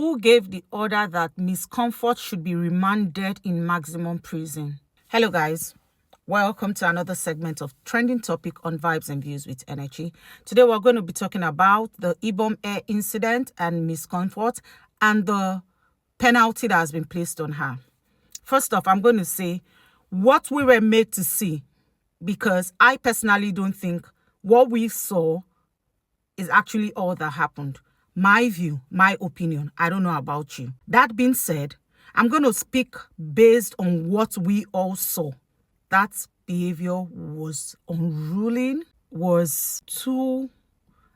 Who gave the order that Miss Comfort should be remanded in maximum prison? Hello guys, welcome to another segment of Trending Topic on Vibes and Views with Energy. Today we're going to be talking about the Ibom Air incident and Miss Comfort and the penalty that has been placed on her. First off, I'm going to say what we were made to see, because I personally don't think what we saw is actually all that happened. My view, my opinion, I don't know about you. That being said, I'm going to speak based on what we all saw. That behavior was unruly, was too,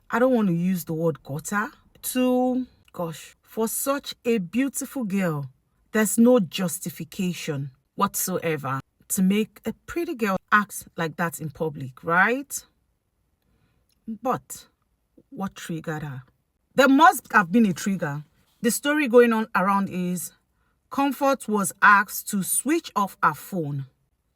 I don't want to use the word gutter, too, gosh, for such a beautiful girl, there's no justification whatsoever to make a pretty girl act like that in public, right? But what triggered her? There must have been a trigger. The story going on around is Comfort was asked to switch off her phone,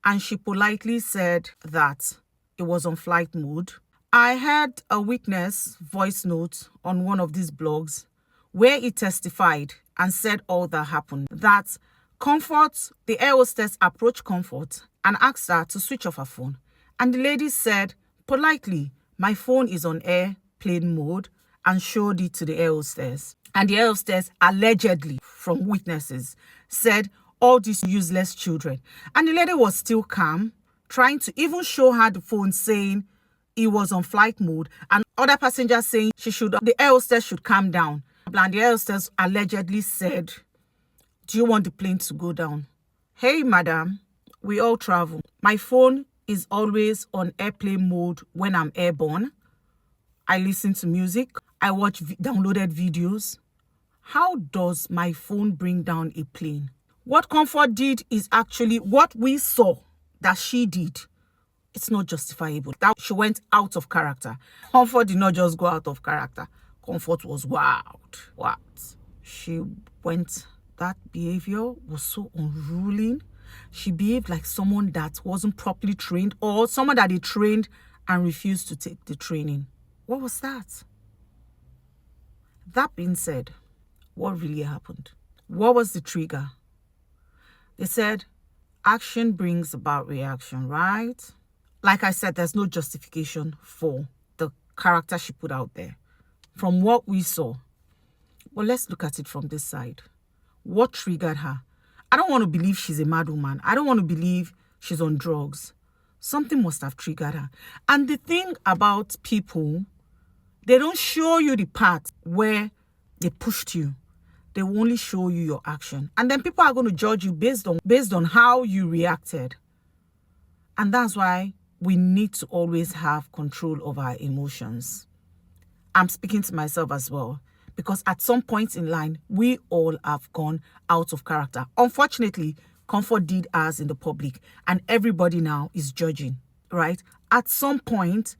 and she politely said that it was on flight mode. I heard a witness voice note on one of these blogs where he testified and said all that happened. That Comfort, the air hostess, approached Comfort and asked her to switch off her phone. And the lady said politely, "My phone is on airplane mode," and showed it to the air hostess. And the air hostess, allegedly, from witnesses, said, "All these useless children." And the lady was still calm, trying to even show her the phone, saying it was on flight mode, and other passengers saying the air hostess should calm down. And the air hostess allegedly said, "Do you want the plane to go down?" "Hey, madam, we all travel. My phone is always on airplane mode when I'm airborne. I listen to music. I watch downloaded videos. How does my phone bring down a plane?" What Comfort did is actually what we saw that she did. It's not justifiable. That she went out of character. Comfort did not just go out of character. Comfort was wild. What? She went, that behavior was so unruly. She behaved like someone that wasn't properly trained, or someone that they trained and refused to take the training. What was that? That being said, what really happened? What was the trigger? They said action brings about reaction, right? Like I said, there's no justification for the character she put out there from what we saw. Well, let's look at it from this side. What triggered her? I don't want to believe she's a mad woman. I don't want to believe she's on drugs. Something must have triggered her. And the thing about people, they don't show you the part where they pushed you. They will only show you your action. And then people are going to judge you based on how you reacted. And that's why we need to always have control over our emotions. I'm speaking to myself as well, because at some point in line, we all have gone out of character. Unfortunately, Comfort did ours in the public, and everybody now is judging, right? At some point,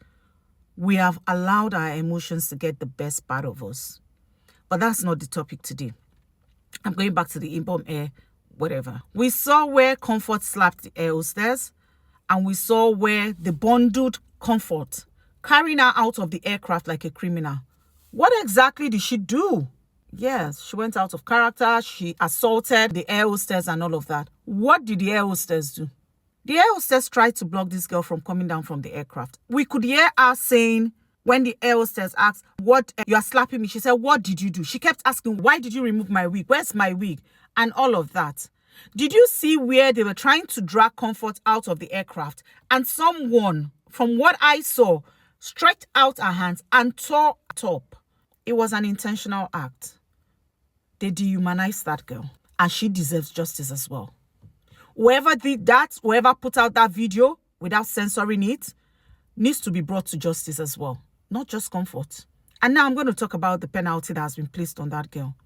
we have allowed our emotions to get the best part of us. But that's not the topic today. I'm going back to the Ibom Air, whatever. We saw where Comfort slapped the air hostess, and we saw where the bundled Comfort, carrying her out of the aircraft like a criminal. What exactly did she do? Yes, she went out of character. She assaulted the air hostess and all of that. What did the air hostess do? The air hostess tried to block this girl from coming down from the aircraft. We could hear her saying, when the air hostess asked, "What, you are slapping me?" She said, "What did you do?" She kept asking, "Why did you remove my wig? Where's my wig?" And all of that. Did you see where they were trying to drag Comfort out of the aircraft, and someone, from what I saw, stretched out her hands and tore top? It was an intentional act. They dehumanized that girl, and she deserves justice as well. Whoever did that, whoever put out that video without censoring it, needs to be brought to justice as well. Not just Comfort. And now I'm going to talk about the penalty that has been placed on that girl.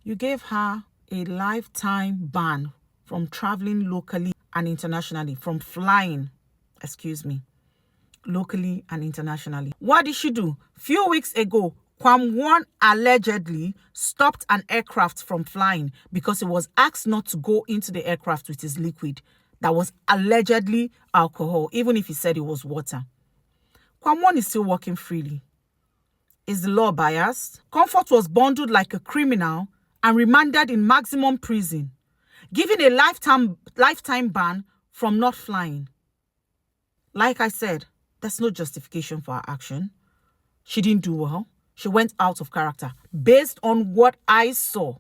You gave her a lifetime ban from traveling locally and internationally, from flying, locally and internationally. What did she do? Few weeks ago, Kwam allegedly stopped an aircraft from flying because it was asked not to go into the aircraft with his liquid that was allegedly alcohol, even if he said it was water. Kwam is still working freely. Is the law biased? Comfort was bundled like a criminal and remanded in maximum prison, given a lifetime ban from not flying. Like I said, there's no justification for her action. She didn't do well. She went out of character based on what I saw.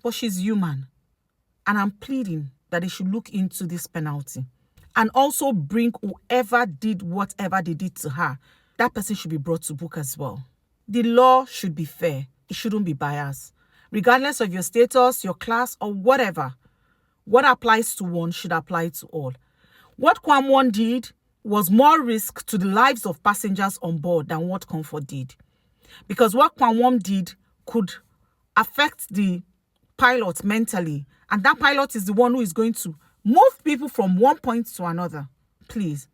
But she's human. And I'm pleading that they should look into this penalty and also bring whoever did whatever they did to her. That person should be brought to book as well. The law should be fair. It shouldn't be biased. Regardless of your status, your class, or whatever, what applies to one should apply to all. What Keyamo did was more risk to the lives of passengers on board than what Comfort did. Because what Keyamo did could affect the pilot mentally. And that pilot is the one who is going to move people from one point to another. Please,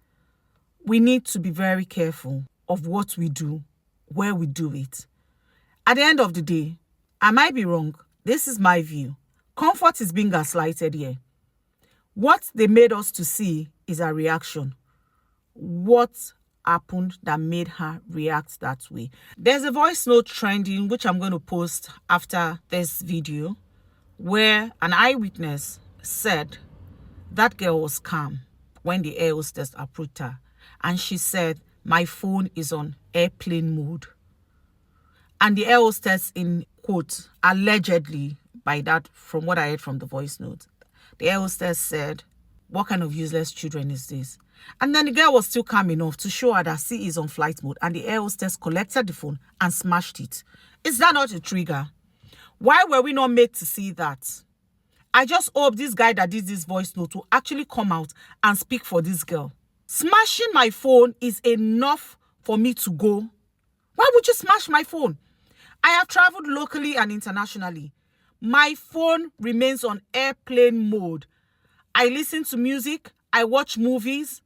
we need to be very careful of what we do, where we do it. At the end of the day, I might be wrong. This is my view. Comfort is being gaslighted here. What they made us to see is a reaction. What happened that made her react that way? There's a voice note trending, which I'm going to post after this video, where an eyewitness said that girl was calm when the air hostess approached her. And she said, "My phone is on airplane mode." And the air hostess, in quote, allegedly, by that, from what I heard from the voice note, the air hostess said, "What kind of useless children is this?" And then the girl was still calm enough to show her that she is on flight mode. And the air hostess collected the phone and smashed it. Is that not a trigger? Why were we not made to see that? I just hope this guy that did this voice note will actually come out and speak for this girl. Smashing my phone is enough for me to go. Why would you smash my phone? I have traveled locally and internationally. My phone remains on airplane mode. I listen to music, I watch movies,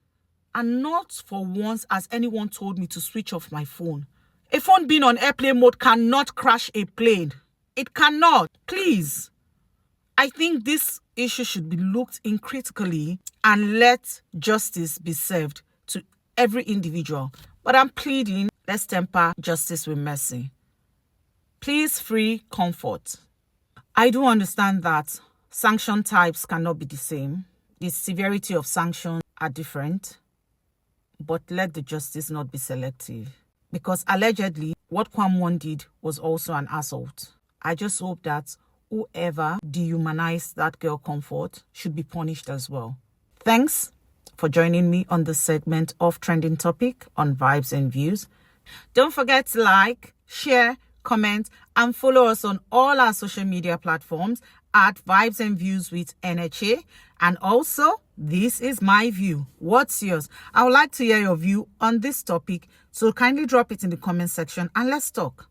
and not for once has anyone told me to switch off my phone. A phone being on airplane mode cannot crash a plane. It cannot. Please. I think this issue should be looked in critically and let justice be served to every individual. But I'm pleading, let's temper justice with mercy. Please free Comfort. I do understand that sanction types cannot be the same. The severity of sanctions are different. But let the justice not be selective. Because allegedly, what Keyamo did was also an assault. I just hope that whoever dehumanized that girl Comfort should be punished as well. Thanks for joining me on this segment of Trending Topic on Vibes and Views. Don't forget to like, share, comment, and follow us on all our social media platforms at Vibes and Views with NHA. And also, this is my view. What's yours? I would like to hear your view on this topic, so kindly drop it in the comment section and let's talk.